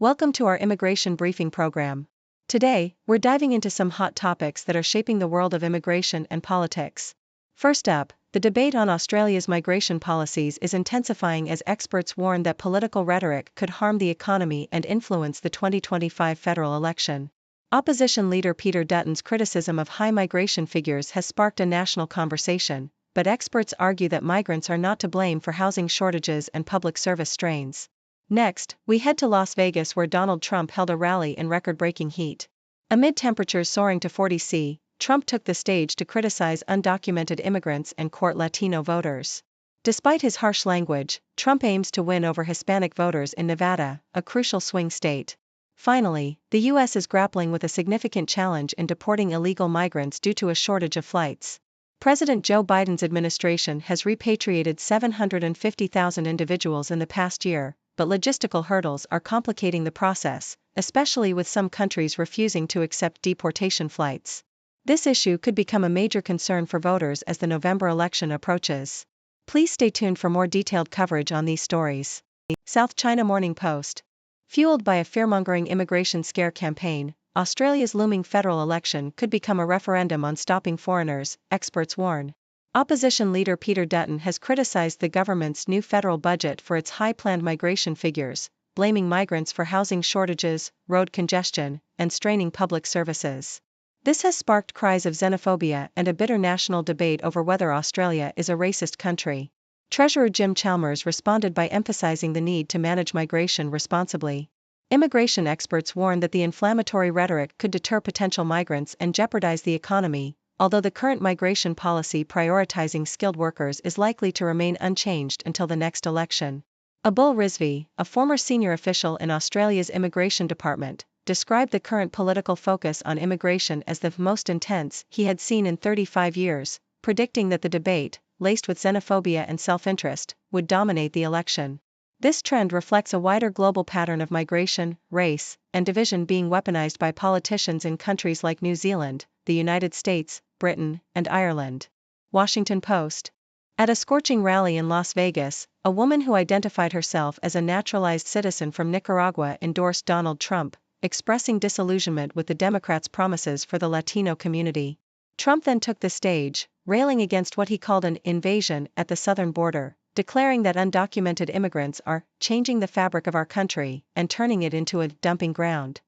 Welcome to our immigration briefing program. Today, we're diving into some hot topics that are shaping the world of immigration and politics. First up, the debate on Australia's migration policies is intensifying as experts warn that political rhetoric could harm the economy and influence the 2025 federal election. Opposition leader Peter Dutton's criticism of high migration figures has sparked a national conversation, but experts argue that migrants are not to blame for housing shortages and public service strains. Next, we head to Las Vegas where Donald Trump held a rally in record-breaking heat. Amid temperatures soaring to 40 degrees Celsius, Trump took the stage to criticize undocumented immigrants and court Latino voters. Despite his harsh language, Trump aims to win over Hispanic voters in Nevada, a crucial swing state. Finally, the U.S. is grappling with a significant challenge in deporting illegal migrants due to a shortage of flights. President Joe Biden's administration has repatriated 750,000 individuals in the past year, but logistical hurdles are complicating the process, especially with some countries refusing to accept deportation flights. This issue could become a major concern for voters as the November election approaches. Please stay tuned for more detailed coverage on these stories. South China Morning Post. Fueled by a fearmongering immigration scare campaign, Australia's looming federal election could become a referendum on stopping foreigners, experts warn. Opposition leader Peter Dutton has criticized the government's new federal budget for its high planned migration figures, blaming migrants for housing shortages, road congestion, and straining public services. This has sparked cries of xenophobia and a bitter national debate over whether Australia is a racist country. Treasurer Jim Chalmers responded by emphasizing the need to manage migration responsibly. Immigration experts warn that the inflammatory rhetoric could deter potential migrants and jeopardize the economy, although the current migration policy prioritizing skilled workers is likely to remain unchanged until the next election. Abul Rizvi, a former senior official in Australia's immigration department, described the current political focus on immigration as the most intense he had seen in 35 years, predicting that the debate, laced with xenophobia and self-interest, would dominate the election. This trend reflects a wider global pattern of migration, race, and division being weaponized by politicians in countries like New Zealand, the United States, Britain, and Ireland. Washington Post. At a scorching rally in Las Vegas, a woman who identified herself as a naturalized citizen from Nicaragua endorsed Donald Trump, expressing disillusionment with the Democrats' promises for the Latino community. Trump then took the stage, railing against what he called an invasion at the southern border, declaring that undocumented immigrants are changing the fabric of our country and turning it into a dumping ground.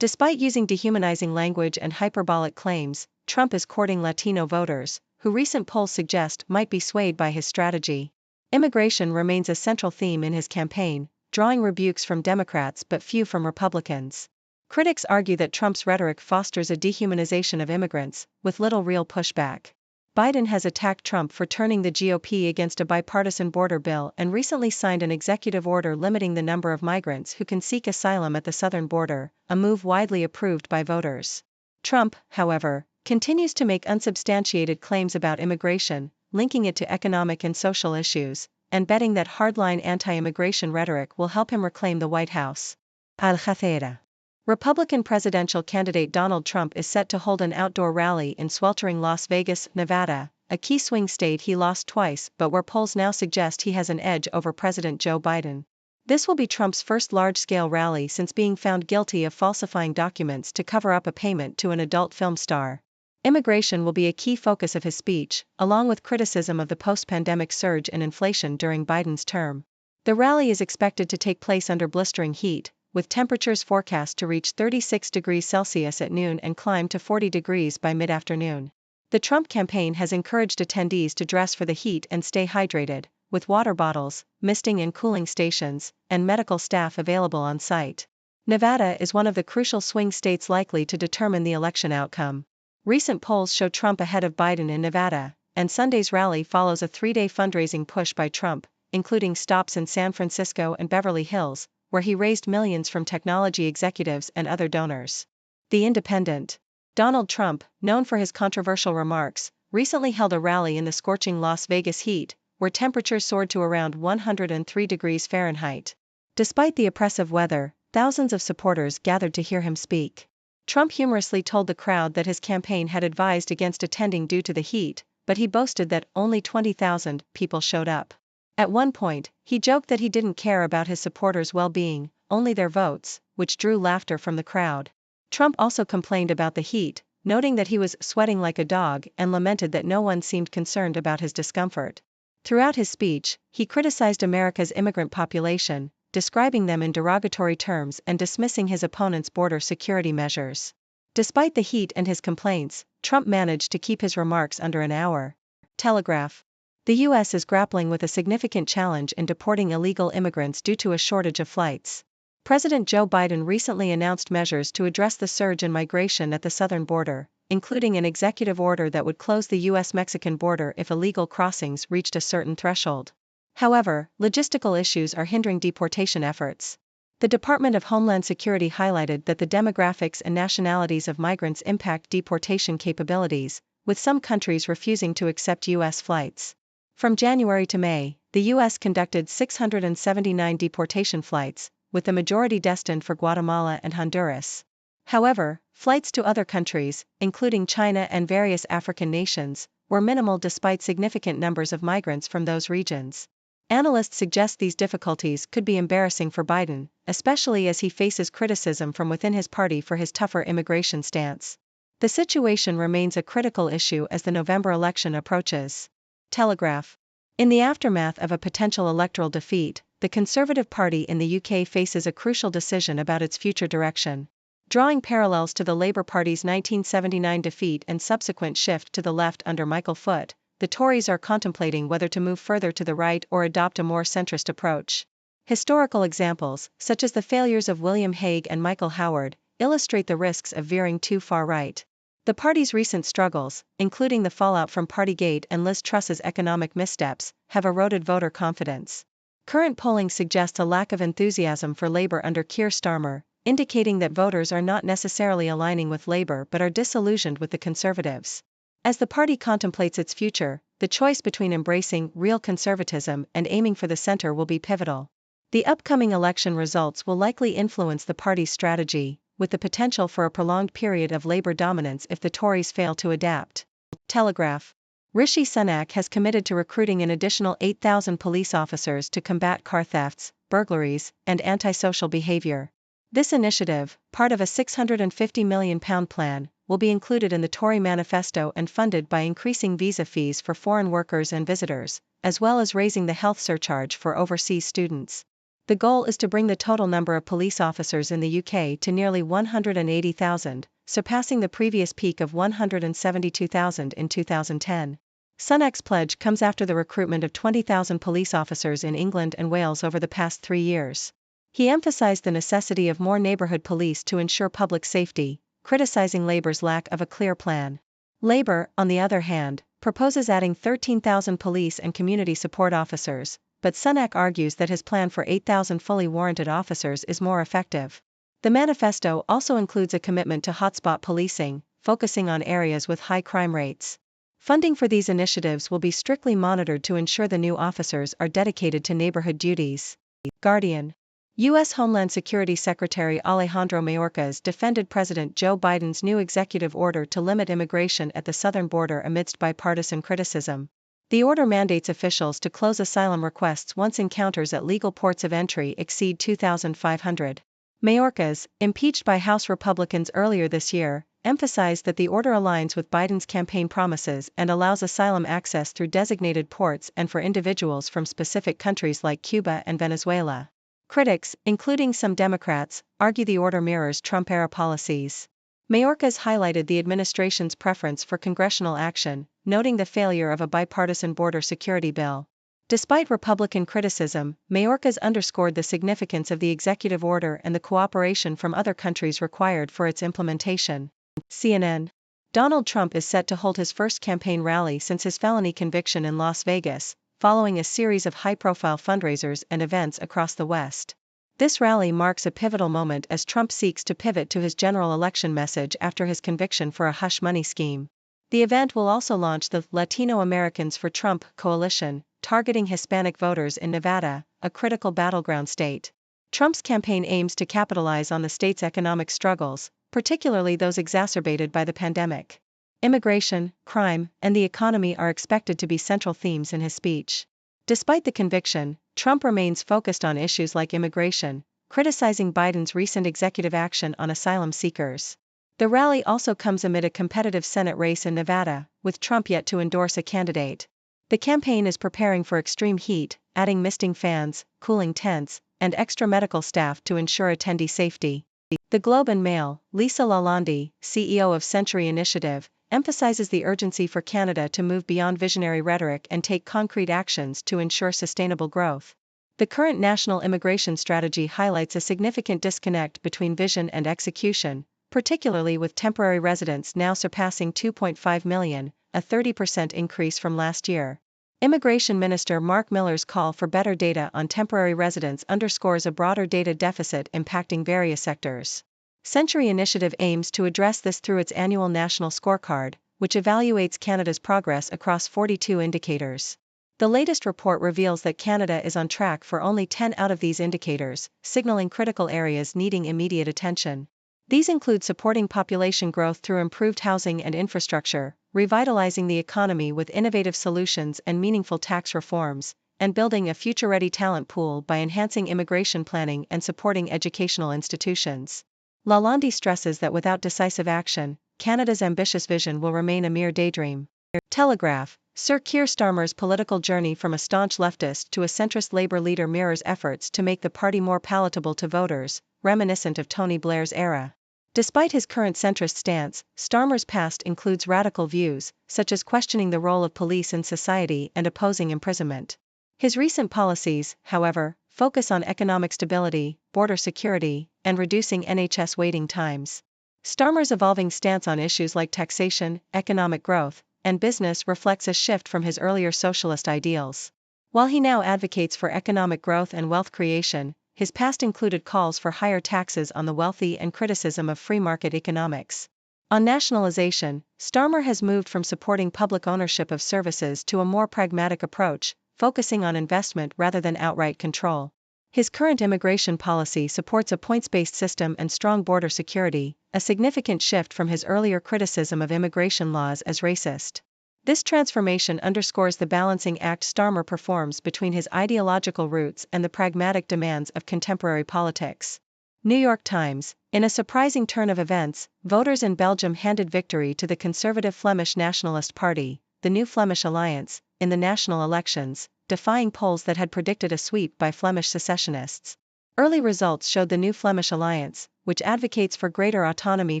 Despite using dehumanizing language and hyperbolic claims, Trump is courting Latino voters, who recent polls suggest might be swayed by his strategy. Immigration remains a central theme in his campaign, drawing rebukes from Democrats but few from Republicans. Critics argue that Trump's rhetoric fosters a dehumanization of immigrants, with little real pushback. Biden has attacked Trump for turning the GOP against a bipartisan border bill and recently signed an executive order limiting the number of migrants who can seek asylum at the southern border, a move widely approved by voters. Trump, however, continues to make unsubstantiated claims about immigration, linking it to economic and social issues, and betting that hardline anti-immigration rhetoric will help him reclaim the White House. Al Jazeera. Republican presidential candidate Donald Trump is set to hold an outdoor rally in sweltering Las Vegas, Nevada, a key swing state he lost twice but where polls now suggest he has an edge over President Joe Biden. This will be Trump's first large-scale rally since being found guilty of falsifying documents to cover up a payment to an adult film star. Immigration will be a key focus of his speech, along with criticism of the post-pandemic surge in inflation during Biden's term. The rally is expected to take place under blistering heat, with temperatures forecast to reach 36 degrees Celsius at noon and climb to 40 degrees by mid-afternoon. The Trump campaign has encouraged attendees to dress for the heat and stay hydrated, with water bottles, misting and cooling stations, and medical staff available on site. Nevada is one of the crucial swing states likely to determine the election outcome. Recent polls show Trump ahead of Biden in Nevada, and Sunday's rally follows a 3-day fundraising push by Trump, including stops in San Francisco and Beverly Hills, where he raised millions from technology executives and other donors. The Independent. Donald Trump, known for his controversial remarks, recently held a rally in the scorching Las Vegas heat, where temperatures soared to around 103 degrees Fahrenheit. Despite the oppressive weather, thousands of supporters gathered to hear him speak. Trump humorously told the crowd that his campaign had advised against attending due to the heat, but he boasted that only 20,000 people showed up. At one point, he joked that he didn't care about his supporters' well-being, only their votes, which drew laughter from the crowd. Trump also complained about the heat, noting that he was sweating like a dog and lamented that no one seemed concerned about his discomfort. Throughout his speech, he criticized America's immigrant population, describing them in derogatory terms and dismissing his opponent's border security measures. Despite the heat and his complaints, Trump managed to keep his remarks under an hour. Telegraph. The U.S. is grappling with a significant challenge in deporting illegal immigrants due to a shortage of flights. President Joe Biden recently announced measures to address the surge in migration at the southern border, including an executive order that would close the U.S.-Mexican border if illegal crossings reached a certain threshold. However, logistical issues are hindering deportation efforts. The Department of Homeland Security highlighted that the demographics and nationalities of migrants impact deportation capabilities, with some countries refusing to accept U.S. flights. From January to May, the U.S. conducted 679 deportation flights, with the majority destined for Guatemala and Honduras. However, flights to other countries, including China and various African nations, were minimal despite significant numbers of migrants from those regions. Analysts suggest these difficulties could be embarrassing for Biden, especially as he faces criticism from within his party for his tougher immigration stance. The situation remains a critical issue as the November election approaches. Telegraph. In the aftermath of a potential electoral defeat, the Conservative Party in the UK faces a crucial decision about its future direction. Drawing parallels to the Labour Party's 1979 defeat and subsequent shift to the left under Michael Foot, the Tories are contemplating whether to move further to the right or adopt a more centrist approach. Historical examples, such as the failures of William Hague and Michael Howard, illustrate the risks of veering too far right. The party's recent struggles, including the fallout from Partygate and Liz Truss's economic missteps, have eroded voter confidence. Current polling suggests a lack of enthusiasm for Labour under Keir Starmer, indicating that voters are not necessarily aligning with Labour but are disillusioned with the Conservatives. As the party contemplates its future, the choice between embracing real conservatism and aiming for the centre will be pivotal. The upcoming election results will likely influence the party's strategy, with the potential for a prolonged period of Labour dominance if the Tories fail to adapt. Telegraph. Rishi Sunak has committed to recruiting an additional 8,000 police officers to combat car thefts, burglaries, and antisocial behaviour. This initiative, part of a £650 million plan, will be included in the Tory manifesto and funded by increasing visa fees for foreign workers and visitors, as well as raising the health surcharge for overseas students. The goal is to bring the total number of police officers in the UK to nearly 180,000, surpassing the previous peak of 172,000 in 2010. Sunak's pledge comes after the recruitment of 20,000 police officers in England and Wales over the past 3 years. He emphasised the necessity of more neighbourhood police to ensure public safety, criticising Labour's lack of a clear plan. Labour, on the other hand, proposes adding 13,000 police and community support officers, but Sunak argues that his plan for 8,000 fully warranted officers is more effective. The manifesto also includes a commitment to hotspot policing, focusing on areas with high crime rates. Funding for these initiatives will be strictly monitored to ensure the new officers are dedicated to neighborhood duties. Guardian. U.S. Homeland Security Secretary Alejandro Mayorkas defended President Joe Biden's new executive order to limit immigration at the southern border amidst bipartisan criticism. The order mandates officials to close asylum requests once encounters at legal ports of entry exceed 2,500. Mayorkas, impeached by House Republicans earlier this year, emphasized that the order aligns with Biden's campaign promises and allows asylum access through designated ports and for individuals from specific countries like Cuba and Venezuela. Critics, including some Democrats, argue the order mirrors Trump-era policies. Mayorkas highlighted the administration's preference for congressional action, noting the failure of a bipartisan border security bill. Despite Republican criticism, Mayorkas underscored the significance of the executive order and the cooperation from other countries required for its implementation. CNN. Donald Trump is set to hold his first campaign rally since his felony conviction in Las Vegas, following a series of high-profile fundraisers and events across the West. This rally marks a pivotal moment as Trump seeks to pivot to his general election message after his conviction for a hush money scheme. The event will also launch the Latino Americans for Trump coalition, targeting Hispanic voters in Nevada, a critical battleground state. Trump's campaign aims to capitalize on the state's economic struggles, particularly those exacerbated by the pandemic. Immigration, crime, and the economy are expected to be central themes in his speech. Despite the conviction, Trump remains focused on issues like immigration, criticizing Biden's recent executive action on asylum seekers. The rally also comes amid a competitive Senate race in Nevada, with Trump yet to endorse a candidate. The campaign is preparing for extreme heat, adding misting fans, cooling tents, and extra medical staff to ensure attendee safety. The Globe and Mail, Lisa Lalonde, CEO of Century Initiative, emphasizes the urgency for Canada to move beyond visionary rhetoric and take concrete actions to ensure sustainable growth. The current national immigration strategy highlights a significant disconnect between vision and execution, particularly with temporary residents now surpassing 2.5 million, a 30% increase from last year. Immigration Minister Mark Miller's call for better data on temporary residents underscores a broader data deficit impacting various sectors. Century Initiative aims to address this through its annual National Scorecard, which evaluates Canada's progress across 42 indicators. The latest report reveals that Canada is on track for only 10 out of these indicators, signaling critical areas needing immediate attention. These include supporting population growth through improved housing and infrastructure, revitalizing the economy with innovative solutions and meaningful tax reforms, and building a future-ready talent pool by enhancing immigration planning and supporting educational institutions. Lalonde stresses that without decisive action, Canada's ambitious vision will remain a mere daydream. Telegraph, Sir Keir Starmer's political journey from a staunch leftist to a centrist Labour leader mirrors efforts to make the party more palatable to voters, reminiscent of Tony Blair's era. Despite his current centrist stance, Starmer's past includes radical views, such as questioning the role of police in society and opposing imprisonment. His recent policies, however, focus on economic stability, border security, and reducing NHS waiting times. Starmer's evolving stance on issues like taxation, economic growth, and business reflects a shift from his earlier socialist ideals. While he now advocates for economic growth and wealth creation, his past included calls for higher taxes on the wealthy and criticism of free market economics. On nationalization, Starmer has moved from supporting public ownership of services to a more pragmatic approach, focusing on investment rather than outright control. His current immigration policy supports a points-based system and strong border security, a significant shift from his earlier criticism of immigration laws as racist. This transformation underscores the balancing act Starmer performs between his ideological roots and the pragmatic demands of contemporary politics. New York Times, in a surprising turn of events, voters in Belgium handed victory to the conservative Flemish Nationalist Party, the New Flemish Alliance, in the national elections, defying polls that had predicted a sweep by Flemish secessionists. Early results showed the New Flemish Alliance, which advocates for greater autonomy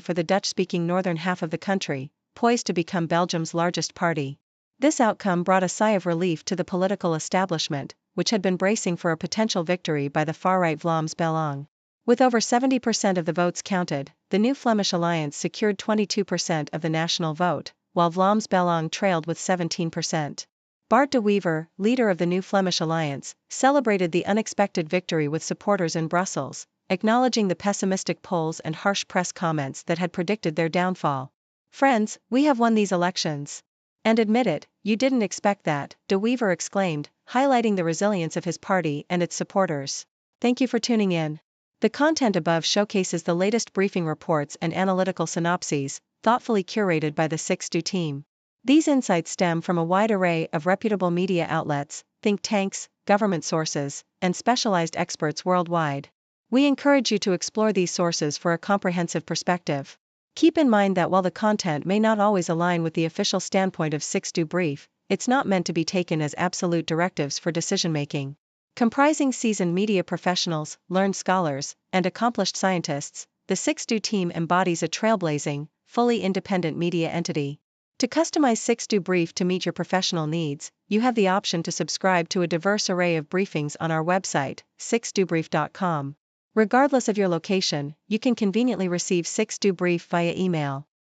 for the Dutch-speaking northern half of the country, poised to become Belgium's largest party. This outcome brought a sigh of relief to the political establishment, which had been bracing for a potential victory by the far-right Vlaams Belang. With over 70% of the votes counted, the New Flemish Alliance secured 22% of the national vote, while Vlaams Belang trailed with 17%. Bart de Wever, leader of the New Flemish Alliance, celebrated the unexpected victory with supporters in Brussels, acknowledging the pessimistic polls and harsh press comments that had predicted their downfall. "Friends, we have won these elections. And admit it, you didn't expect that," de Wever exclaimed, highlighting the resilience of his party and its supporters. Thank you for tuning in. The content above showcases the latest briefing reports and analytical synopses, thoughtfully curated by the 6Do team. These insights stem from a wide array of reputable media outlets, think tanks, government sources, and specialized experts worldwide. We encourage you to explore these sources for a comprehensive perspective. Keep in mind that while the content may not always align with the official standpoint of 6Do Brief, it's not meant to be taken as absolute directives for decision-making. Comprising seasoned media professionals, learned scholars, and accomplished scientists, the 6Do team embodies a trailblazing, fully independent media entity. To customize 6Do Brief to meet your professional needs, you have the option to subscribe to a diverse array of briefings on our website, 6dobrief.com. Regardless of your location, you can conveniently receive 6Do Brief via email.